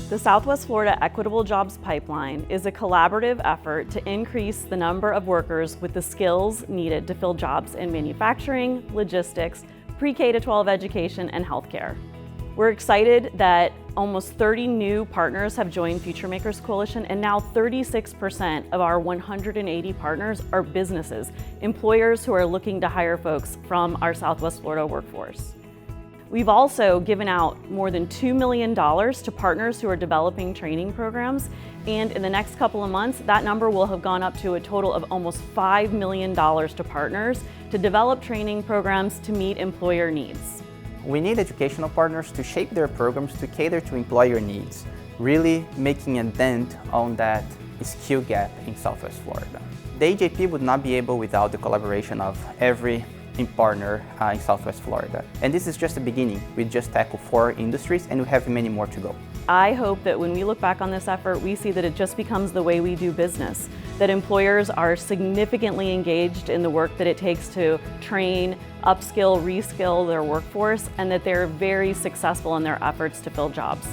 The Southwest Florida Equitable Jobs Pipeline is a collaborative effort to increase the number of workers with the skills needed to fill jobs in manufacturing, logistics, pre-K to 12 education, and healthcare. We're excited that almost 30 new partners have joined Future Makers Coalition, and now 36% of our 180 partners are businesses, employers who are looking to hire folks from our Southwest Florida workforce. We've also given out more than $2 million to partners who are developing training programs, and in the next couple of months, that number will have gone up to a total of almost $5 million to partners to develop training programs to meet employer needs. We need educational partners to shape their programs to cater to employer needs, really making a dent on that skill gap in Southwest Florida. The AJP would not be able without the collaboration of every partner in Southwest Florida. And this is just the beginning. We just tackled 4 industries and we have many more to go. I hope that when we look back on this effort, we see that it just becomes the way we do business, that employers are significantly engaged in the work that it takes to train, upskill, reskill their workforce, and that they're very successful in their efforts to fill jobs.